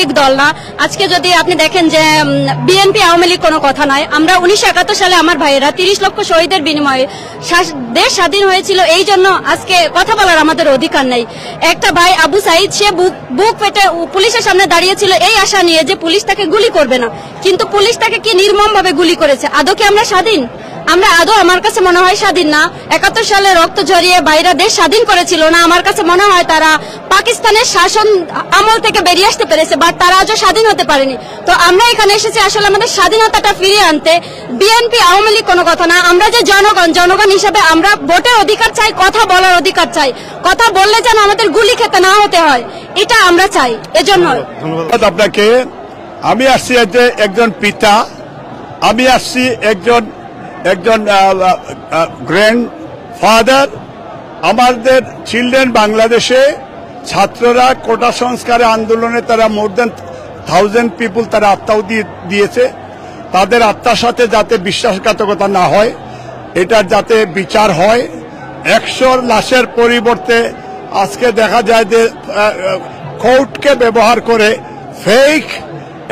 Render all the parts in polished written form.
রাজনৈতিক দল না। আজকে যদি আপনি দেখেন যে বিএনপি আওয়ামী লীগ কোনো কথা নয়। আমরা 1971 সালে আমার ভাইয়েরা 30 লক্ষ শহীদের বিনিময়ে দেশ স্বাধীন হয়েছিল, এই জন্য আজকে কথা বলার আমাদের অধিকার নেই। একটা ভাই আবু সাইদ, সে বুক পেটে পুলিশের সামনে দাঁড়িয়েছিল এই আশা নিয়ে যে পুলিশ তাকে গুলি করবে না, কিন্তু পুলিশ তাকে কি নির্মম ভাবে গুলি করেছে। আদৌ কি আমরা স্বাধীন? আমরা আদৌ, আমার কাছে মনে হয় স্বাধীন না। 71 সালে রক্ত ঝরিয়ে বাইরা দেশ স্বাধীন করেছিল না, আমার কাছে মনে হয় তারা পাকিস্তানের শাসন আমল থেকে বেরিয়ে আসতে পেরেছে, বাট তারা আজও স্বাধীন হতে পারেনি। তো আমরা এখানে এসেছি আসলে আমাদের স্বাধীনতাটা ফিরিয়ে আনতে। বিএনপি আওয়ামী লীগ কোনো কথা না। আমরা যে জনগণ হিসেবে আমরা ভোটের অধিকার চাই, কথা বলার অধিকার চাই। কথা বললে যেন আমাদের গুলি খেতে না হতে হয়, এটা আমরা চাই। এজন্য ধন্যবাদ আপনাকে। আমি আসছি একজন পিতা, আমি আসছি একজন গ্র্যান্ড ফাদার। আমাদের চিলড্রেন বাংলাদেশে ছাত্ররা কোটা সংস্কারে আন্দোলনে তারা মোর দেন 1000 পিপুল তারা আত্মাহুতি দিয়েছে। তাদের আত্মার সাথে যাতে বিশ্বাসঘাতকতা না হয়, এটার যাতে বিচার হয়। 100 লাশের পরিবর্তে আজকে দেখা যায় যে কোর্টকে ব্যবহার করে ফেক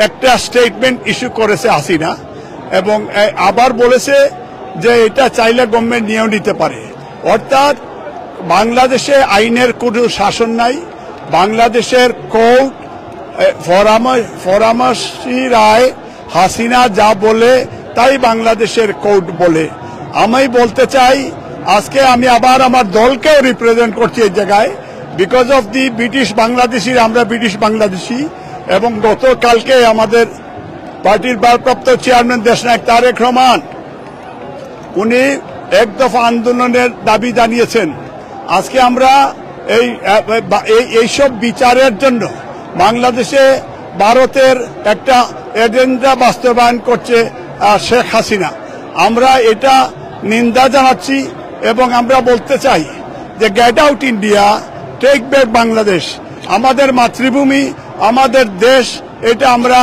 একটা স্টেটমেন্ট ইস্যু করেছে হাসিনা, এবং আবার বলেছে যে এটা চাইলে গভর্নমেন্ট নিয়েও নিতে পারে। অর্থাৎ বাংলাদেশে আইনের কোনো শাসন নাই। বাংলাদেশের কোর্ট পরামর্শী রায়, হাসিনা যা বলে তাই বাংলাদেশের কোর্ট বলে। আমি বলতে চাই, আজকে আমি আবার আমার দলকেও রিপ্রেজেন্ট করছি এই জায়গায়, because of the British Bangladeshi. আমরা ব্রিটিশ বাংলাদেশি, এবং গতকালকে আমাদের পার্টির ভারপ্রাপ্ত চেয়ারম্যান দেশনায়ক তারেক রহমান উনি এক দফা আন্দোলনের দাবি জানিয়েছেন। আজকে আমরা এইসব বিচারের জন্য বাংলাদেশে ভারতের একটা এজেন্ডা বাস্তবায়ন করছে শেখ হাসিনা। আমরা এটা নিন্দা জানাচ্ছি, এবং আমরা বলতে চাই যে get out India, take back Bangladesh. আমাদের মাতৃভূমি, আমাদের দেশ, এটা আমরা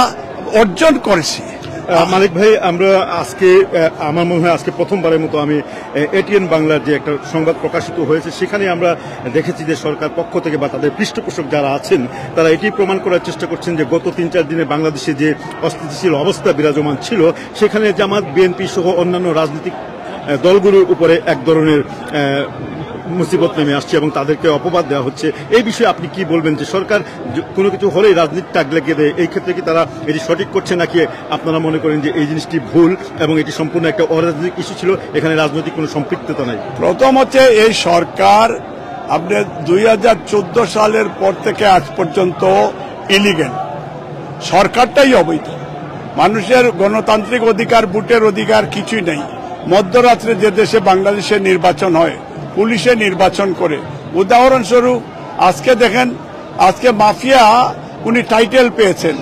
অর্জন করেছি। মালিক ভাই, আমরা আজকে আমার মনে হয় আজকে প্রথমবারের মতো আমি এটিএন বাংলার যে একটা সংবাদ প্রকাশিত হয়েছে, সেখানে আমরা দেখেছি যে সরকার পক্ষ থেকে বা তাদের পৃষ্ঠপোষক যারা আছেন তারা এটি প্রমাণ করার চেষ্টা করছেন যে গত 3-4 দিনে বাংলাদেশে যে অস্থিতিশীল অবস্থা বিরাজমান ছিল, সেখানে জামাত, বিএনপি সহ অন্যান্য রাজনৈতিক দলগুলোর উপরে এক ধরনের মুসিবত নেমে আসছে এবং তাদেরকে অপবাদ দেওয়া হচ্ছে। এই বিষয়ে আপনি কি বলবেন যে সরকার কোনো কিছু হলেই রাজনীতি টাক লাগিয়ে দেয়, এই ক্ষেত্রে কি তারা এটি সঠিক করছে, নাকি আপনারা মনে করেন যে এই জিনিসটি ভুল এবং এটি সম্পূর্ণ একটা অরাজনৈতিক ইস্যু ছিল, এখানে রাজনৈতিক কোনো সম্পৃক্ততা নাই? প্রথম হচ্ছে, এই সরকার আপনি 2014 সালের পর থেকে আজ পর্যন্ত ইলিগেল, সরকারটাই অবৈধ। মানুষের গণতান্ত্রিক অধিকার, ভোটের অধিকার কিছুই নেই। মধ্যরাত্রে যে দেশে বাংলাদেশে নির্বাচন হয়, পুলিশে নির্বাচন করে। উদাহরণস্বরূপ আজকে দেখেন, আজকে মাফিয়া উনি টাইটেল পেয়েছেন।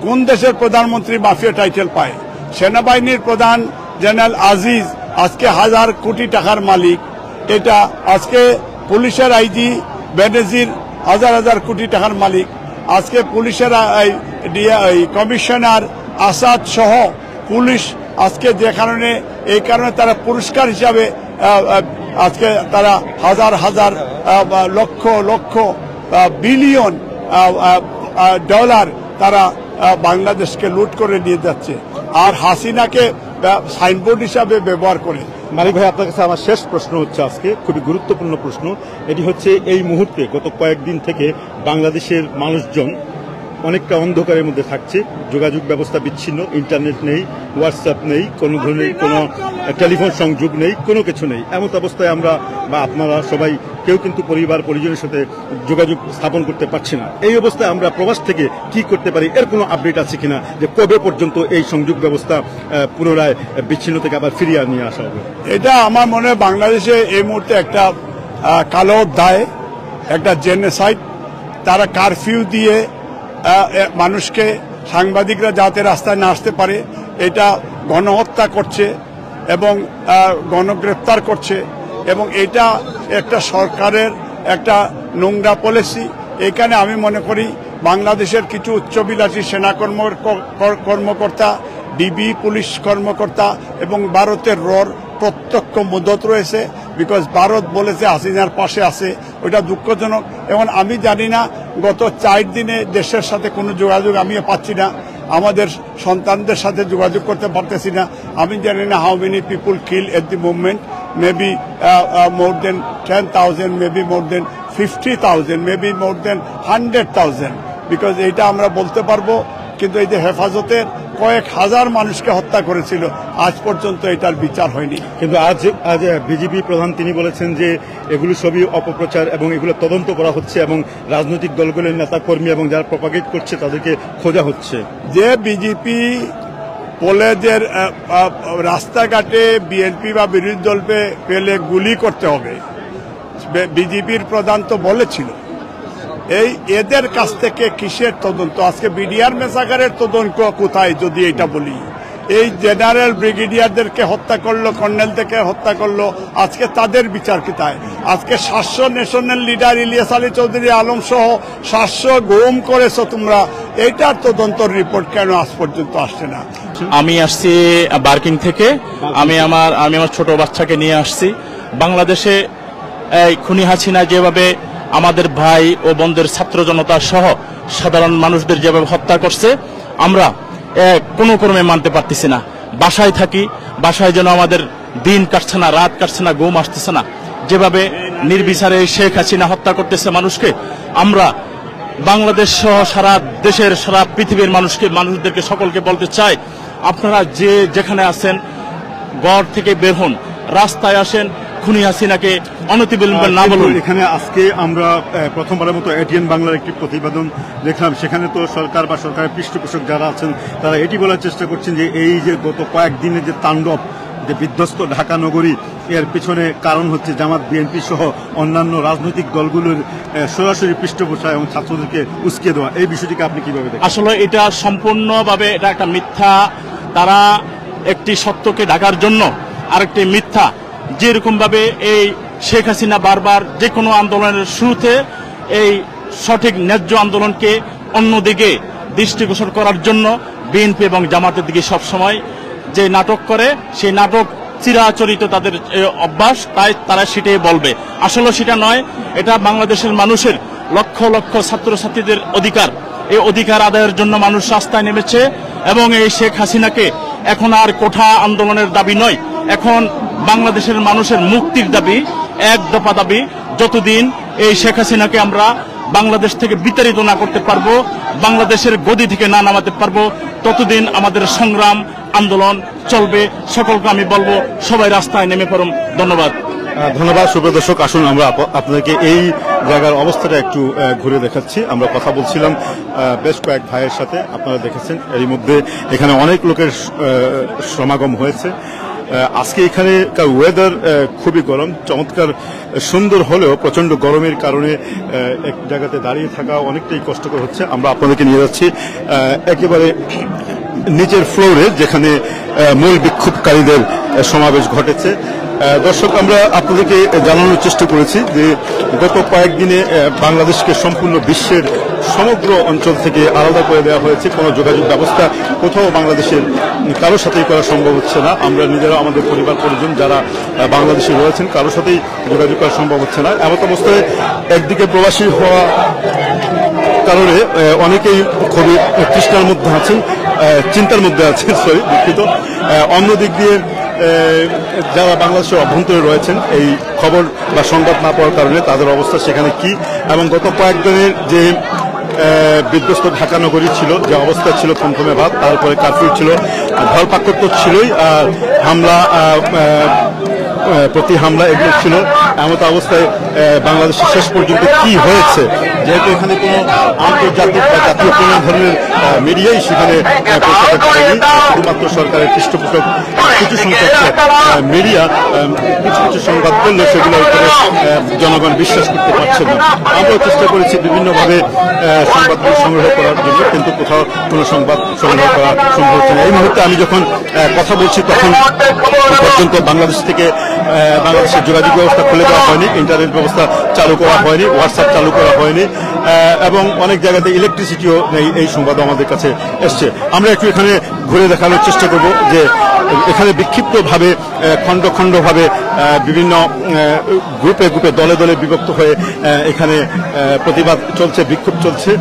কোন দেশের প্রধানমন্ত্রী মাফিয়া টাইটেল পায়? সেনাবাহিনীর প্রধান জেনারেল আজিজ আজকে 1000 কোটি টাকার মালিক। এটা আজকে পুলিশের আইজি বেনজির 1000 কোটি টাকার মালিক। আজকে পুলিশের কমিশনার আসাদ সহ পুলিশ আজকে যে কারণে, এই কারণে তারা পুরস্কার হিসাবে আজকে তারা হাজার লক্ষ লক্ষ বিলিয়ন ডলার তারা বাংলাদেশকে লুট করে নিয়ে যাচ্ছে, আর হাসিনাকে সাইনবোর্ড হিসাবে ব্যবহার করে। মালিক ভাই, আপনার কাছে আমার শেষ প্রশ্ন হচ্ছে, আজকে খুবই গুরুত্বপূর্ণ প্রশ্ন। এটি হচ্ছে, এই মুহূর্তে গত কয়েকদিন থেকে বাংলাদেশের মানুষজন অনেকটা অন্ধকারের মধ্যে থাকছে। যোগাযোগ ব্যবস্থা বিচ্ছিন্ন, ইন্টারনেট নেই, হোয়াটসঅ্যাপ নেই, কোনো ধরনের কোনো টেলিফোন সংযোগ নেই, কোনো কিছু নেই। এমন অবস্থায় আমরা বা আপনারা সবাই কেউ কিন্তু পরিবার পরিজনের সাথে যোগাযোগ স্থাপন করতে পারছি না। এই অবস্থায় আমরা প্রবাস থেকে কি করতে পারি, এর কোনো আপডেট আছে কিনা, যে কবে পর্যন্ত এই সংযোগ ব্যবস্থা পুনরায় বিচ্ছিন্ন থেকে আবার ফিরিয়ে নিয়ে আসা হবে? এটা আমার মনে হয় বাংলাদেশে এই মুহূর্তে একটা কালো অধ্যায়, একটা জেনোসাইড। তারা কারফিউ দিয়ে মানুষকে, সাংবাদিকরা যাতে রাস্তায় না আসতে পারে, এটা গণহত্যা করছে এবং গণগ্রেপ্তার করছে, এবং এটা একটা সরকারের একটা নোংরা পলিসি। এখানে আমি মনে করি বাংলাদেশের কিছু উচ্চবিলাসী সেনা কর্মকর্তা, ডিবি পুলিশ কর্মকর্তা এবং ভারতের রর প্রত্যক্ষ মদত রয়েছে। বিকজ ভারত বলেছে হাসিনার পাশে আছে, ওইটা দুঃখজনক। এবং আমি জানি না গত 4 দিনে দেশের সাথে কোনো যোগাযোগ আমি পাচ্ছি না, আমাদের সন্তানদের সাথে যোগাযোগ করতে পারতেছি না। আমি জানি না how many people kill at the movement, maybe more than 10,000, maybe more than 50,000, maybe more than 100,000, because এইটা আমরা বলতে পারবো। কিন্তু এই যে হেফাজতের কয়েক হাজার মানুষকে হত্যা করেছিল, আজ পর্যন্ত এটার বিচার হয়নি। কিন্তু আজ বিজেপি প্রধান তিনি বলেছেন যে এগুলো সবই অপপ্রচার এবং এগুলো তদন্ত করা হচ্ছে এবং রাজনৈতিক দলগুলোর নেতা কর্মী এবং যারা প্রপাগেট করছে তাদেরকে খোঁজা হচ্ছে। যে বিজেপি বলে যে রাস্তাঘাটে বিএনপি বা বিরোধী দল পেলে গুলি করতে হবে, বিজেপির প্রধান তো বলেছিল। এই এদের কাছ থেকে কিসের তদন্ত? আজকে বিডিআর মেসাগারের তদন্ত কোথায় যদি এটা বলি? এই জেনারেল ব্রিগেডিয়ারদেরকে হত্যা করলো, কর্নেলদেরকে হত্যা করলো, আজকে তাদের বিচার কোথায়? আজকে 700 ন্যাশনাল লিডার ইলিয়াস আলী চৌধুরী আলম সহ 700 গুম করেছো তোমরা, এইটার তদন্তর রিপোর্ট কেন আজ পর্যন্ত আসছে না? আমি আসছি বার্কিং থেকে। আমি আমার ছোট বাচ্চাকে নিয়ে আসছি। বাংলাদেশে খুনি হাসিনা যেভাবে আমাদের ভাই ও বোনদের ছাত্র জনতা সহ সাধারণ মানুষদের যেভাবে হত্যা করছে, আমরা কোনো ক্রমে মানতে পারতেছি না। বাসায় থাকি, বাসায় যেন আমাদের দিন কাটছে না, রাত কাটছে না, ঘুম আসতেছে না। যেভাবে নির্বিচারে শেখ হাসিনা হত্যা করতেছে মানুষকে, আমরা বাংলাদেশ সহ সারা দেশের সারা পৃথিবীর মানুষদেরকে সকলকে বলতে চাই, আপনারা যে যেখানে আছেন ঘর থেকে বের হন, রাস্তায় আসেন, খুনি হাসিনাকে অনতিবিলম্বে না বলুন। এখানে আজকে আমরা প্রথমবারের মতো এটিএন বাংলার একটি প্রতিবেদন দেখলাম। সেখানে তো সরকার বা সরকারের পৃষ্ঠপোষক যারা আছেন তারা এটি বলার চেষ্টা করছেন যে এই যে গত কয়েকদিনে যে তাণ্ডব, যে বিধ্বস্ত ঢাকা নগরী, এর পিছনে কারণ হচ্ছে জামাত, বিএনপি সহ অন্যান্য রাজনৈতিক দলগুলোর সরাসরি পৃষ্ঠপোষক এবং ছাত্রদেরকে উস্কিয়ে দেওয়া। এই বিষয়টিকে আপনি কিভাবে দেখেন? আসলে এটা সম্পূর্ণভাবে এটা একটা মিথ্যা। তারা একটি সত্যকে ঢাকার জন্য আরেকটি মিথ্যা, যেরকম ভাবে এই শেখ হাসিনা বারবার যে কোনো আন্দোলনের শুরুতে এই সঠিক ন্যায্য আন্দোলনকে অন্যদিকে দৃষ্টিগোচর করার জন্য বিএনপি এবং জামাতের দিকে সবসময় যে নাটক করে, সেই নাটক চিরাচরিত তাদের অভ্যাস, তাই তারা সেটাই বলবে। আসলে সেটা নয়, এটা বাংলাদেশের মানুষের লক্ষ লক্ষ ছাত্রছাত্রীদের অধিকার। এই অধিকার আদায়ের জন্য মানুষ রাস্তায় নেমেছে এবং এই শেখ হাসিনাকে এখন আর কোঠা আন্দোলনের দাবি নয়, এখন বাংলাদেশের মানুষের মুক্তির দাবি, এক দফা দাবি। যতদিন এই শেখ হাসিনাকে আমরা বাংলাদেশ থেকে বিতাড়িত না করতে পারবো, বাংলাদেশের গদি থেকে না নামাতে পারবো, ততদিন আমাদের সংগ্রাম আন্দোলন চলবে। সকলকে আমি বলবো সবাই রাস্তায় নেমে পড়ুন। ধন্যবাদ। ধন্যবাদ। সুপ্রিয় দর্শক, আসুন আমরা আপনাদেরকে এই জায়গার অবস্থাটা একটু ঘুরে দেখাচ্ছি। আমরা কথা বলছিলাম বেশ কয়েক ভাইয়ের সাথে, আপনারা দেখেছেন এরই মধ্যে এখানে অনেক লোকের সমাগম হয়েছে। আজকে এখানেকার ওয়েদার খুবই গরম, চমৎকার সুন্দর হলেও প্রচন্ড গরমের কারণে এক জায়গাতে দাঁড়িয়ে থাকা অনেকটাই কষ্টকর হচ্ছে। আমরা আপনাদেরকে নিয়ে যাচ্ছি একেবারে নিচের ফ্লোরে, যেখানে মূল বিক্ষোভকারীদের সমাবেশ ঘটেছে। দর্শক, আমরা আপনাদেরকে জানানোর চেষ্টা করেছি যে গত কয়েকদিনে বাংলাদেশকে সম্পূর্ণ বিশ্বের সমগ্র অঞ্চল থেকে আলাদা করে দেওয়া হয়েছে। কোনো যোগাযোগ ব্যবস্থা কোথাও বাংলাদেশের কারোর সাথেই করা সম্ভব হচ্ছে না। আমরা নিজেরা, আমাদের পরিবার পরিজন যারা বাংলাদেশে রয়েছেন, কারোর সাথেই যোগাযোগ করা সম্ভব হচ্ছে না। এমন অবস্থায় একদিকে প্রবাসী হওয়া কারণে অনেকেই খুবই তৃষ্ণার মধ্যে আছেন, চিন্তার মধ্যে আছেন, দুঃখিত। অন্য দিক দিয়ে যারা বাংলাদেশের অভ্যন্তরে রয়েছেন, এই খবর বা সংবাদ না পাওয়ার কারণে তাদের অবস্থা সেখানে কি, এবং গত কয়েকদিনের যে বিধ্বস্ত ঢাকা নগরী ছিল, যে অবস্থা ছিল থমথমে ভাব, তারপরে কারফিউ ছিল, ধরপাকড় তো ছিলই, হামলা প্রতি হামলা এগুলো ছিল। এমন অবস্থায় বাংলাদেশের শেষ পর্যন্ত কি হয়েছে, যেহেতু এখানে কোনো আন্তর্জাতিক বা জাতীয় কোনো ধরনের মিডিয়াই সেখানে পৌঁছাতে পারেনি, শুধুমাত্র সরকারের পৃষ্ঠপোষক কিছু সংখ্যক মিডিয়া কিছু কিছু সংবাদ করলে সেগুলোর উপরে জনগণ বিশ্বাস করতে পারছে না। আমরাও চেষ্টা করেছি বিভিন্নভাবে সংবাদগুলো সংগ্রহ করার জন্য, কিন্তু কোথাও কোনো সংবাদ সংগ্রহ করা সম্ভব হচ্ছে না। এই মুহূর্তে আমি যখন কথা বলছি তখন পর্যন্ত বাংলাদেশ থেকে বাংলাদেশের যোগাযোগ ব্যবস্থা খুলে দেওয়া হয়নি, ইন্টারনেট ব্যবস্থা চালু করা হয়নি, হোয়াটসঅ্যাপ চালু করা হয়নি। এবং অনেক জায়গাতে ইলেকট্রিসিটিও নেই, এই সংবাদ আমাদের কাছে এসছে। আমরা একটু এখানে ঘুরে দেখানোর চেষ্টা করব যে এখানে বিক্ষিপ্তভাবে খণ্ড খণ্ডভাবে বিভিন্ন গ্রুপে গ্রুপে দলে দলে বিভক্ত হয়ে এখানে প্রতিবাদ চলছে, বিক্ষোভ চলছে।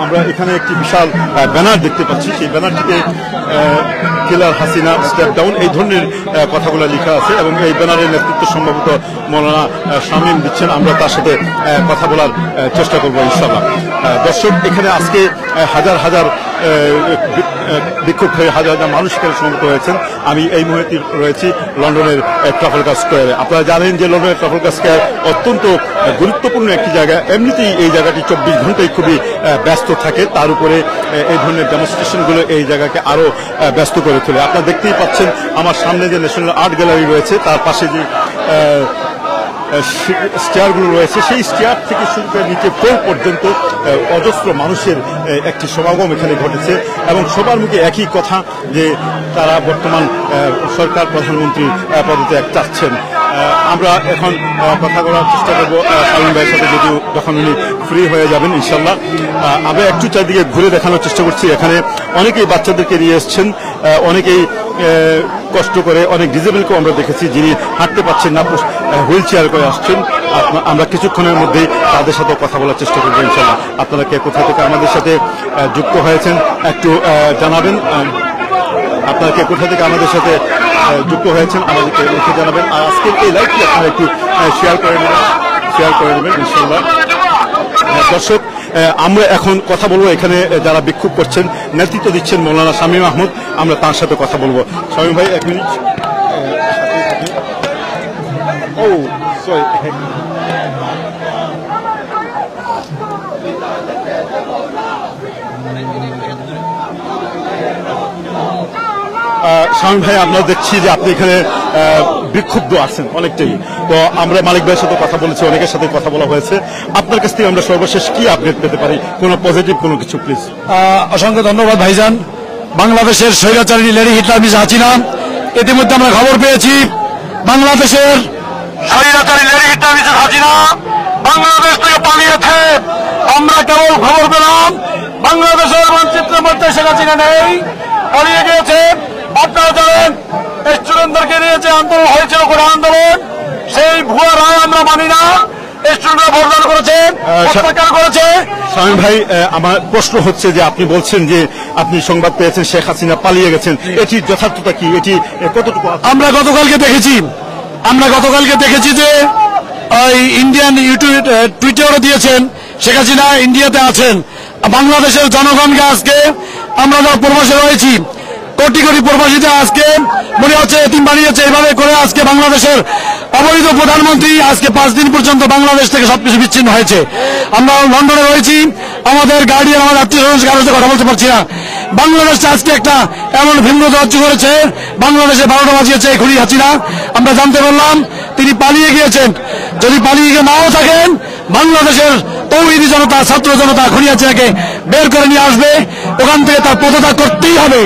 আমরা এখানে একটি বিশাল ব্যানার দেখতে পাচ্ছি, সেই ব্যানারটিতে কিলার হাসিনা স্টেপ ডাউন এই ধরনের কথাগুলো লেখা আছে এবং এই ব্যানারের নেতৃত্ব সম্ভবত মৌলানা শামীম দিচ্ছেন। আমরা তার সাথে কথা বলার চেষ্টা করব ইনশাআল্লাহ। দর্শক, এখানে আজকে হাজার হাজার বিক্ষোভ হয়ে হাজার হাজার মানুষ এখানে সমবেত হয়েছেন। আমি এই মুহূর্তে রয়েছি লন্ডনের ট্রাফালগার স্কোয়ারে। আপনারা জানেন যে লন্ডনের ট্রাফালগার স্কোয়ার অত্যন্ত গুরুত্বপূর্ণ একটি জায়গা। এমনিতেই এই জায়গাটি 24 ঘন্টায় খুবই ব্যস্ত থাকে, তার উপরে এই ধরনের ডেমনস্ট্রেশনগুলো এই জায়গাকে আরো ব্যস্ত করে তোলে। আপনারা দেখতেই পাচ্ছেন আমার সামনে যে ন্যাশনাল আর্ট গ্যালারি রয়েছে, তার পাশে যে স্টেয়ারগুলো রয়েছে, সেই স্টেয়ার থেকে শুরু করে নিচে ফ্লোর পর্যন্ত অজস্র মানুষের একটি সমাগম এখানে ঘটেছে এবং সবার মুখে একই কথা যে তারা বর্তমান সরকার প্রধানমন্ত্রী পদত্যাগ চাচ্ছেন। আমরা এখন কথা বলার চেষ্টা করবো শামীম ভাইয়ের সাথে, যদিও যখন উনি ফ্রি হয়ে যাবেন ইনশাল্লাহ। আমরা একটু চারদিকে ঘুরে দেখানোর চেষ্টা করছি। এখানে অনেকেই বাচ্চাদেরকে নিয়ে এসছেন, অনেকেই কষ্ট করে, অনেক ডিজেবলকেও আমরা দেখেছি যিনি হাঁটতে পারছেন না, হুইল চেয়ার করে আসছেন। আমরা কিছুক্ষণের মধ্যেই তাদের সাথে কথা বলার চেষ্টা করবো ইনশাল্লাহ। আপনারা কে কোথা থেকে আমাদের সাথে যুক্ত হয়েছেন একটু জানাবেন। আপনারা কে কোথা থেকে আমাদের সাথে যুক্ত হয়েছেন আমাদেরকে লিখে জানাবেন। আর আজকের এই লাইভটি আপনারা একটু শেয়ার করে নেবেন ইনশাল্লাহ। দর্শক, আমরা এখন কথা বলবো এখানে যারা বিক্ষোভ করছেন, নেতৃত্ব দিচ্ছেন মৌলানা শামীম আহমদ। আমরা তার সাথে কথা বলবো। শামীম ভাই, এক মিনিট। ও সরি, শামীম ভাই, আমরা দেখছি যে আপনি এখানে বিক্ষুব্ধ আছেন অনেকটাই। তো আমরা মালিক ভাইয়ের সাথে কথা বলেছি, অনেকের সাথে কথা বলা হয়েছে। আপনার কাছ থেকে আমরা সর্বশেষ কি আপডেট পেতে পারি, কোনো পজিটিভ কোনো কিছু প্লিজ? অসংখ্য ধন্যবাদ ভাইজান। বাংলাদেশের স্বৈরাচারী লেডি হিটলার মিস হাসিনা, ইতিমধ্যে আমরা খবর পেয়েছি বাংলাদেশের স্বৈরাচারী lady Hitler miss Hasina Bangladesh থেকে পালিয়েছে। আমরা কেবল খবর পেলাম বাংলাদেশের মানচিত্রের মধ্যে শেখ হাসিনা নেই, পালিয়ে গিয়েছে। আপনারা জানেন স্টুডেন্টদেরকে নিয়ে যে আন্দোলন হয়েছিল, কোন আন্দোলন, সেই ভুয়া রায় আমরা মানি না। স্টুডেন্টরা ভোটদান করেছে, প্রত্যাখ্যান করেছে। শামীম ভাই, আমার প্রশ্ন হচ্ছে যে আপনি বলছেন যে আপনি সংবাদ পেয়েছেন শেখ হাসিনা পালিয়ে গেছেন, এটি যথার্থতা কি, এটি কতটুকু? আমরা গতকালকে দেখেছি যে ইন্ডিয়ান ইউটিউব টুইটারও দিয়েছেন শেখ হাসিনা ইন্ডিয়াতে আছেন। বাংলাদেশের জনগণকে আজকে আমরা যারা প্রবাসে রয়েছি, কোটি কোটি প্রবাসীদের আজকে মনে হচ্ছে এতিম বানিয়েছে। এইভাবে করে আজকে বাংলাদেশের অবৈধ প্রধানমন্ত্রী আজকে 5 দিন পর্যন্ত বাংলাদেশ থেকে সবকিছু বিচ্ছিন্ন হয়েছে। আমরা লন্ডনে রয়েছি, আমাদের গার্ডিয়ান, আমাদের আত্মীয় স্বজন কারোর সাথে কথা বলতে পারছি না। বাংলাদেশ আজকে একটা এমন ভিন্ন রাজ্য করেছে, বাংলাদেশে 12টা বাজিয়েছে খুনি হাসিনা। আমরা জানতে পারলাম তিনি পালিয়ে গিয়েছেন। যদি পালিয়ে গিয়ে নাও থাকেন, বাংলাদেশের তৌহিদি জনতা, ছাত্র জনতা খুনি হাসিনাকে বের করে নিয়ে আসবে, ওখান থেকে তার পদত্যাগ করতেই হবে।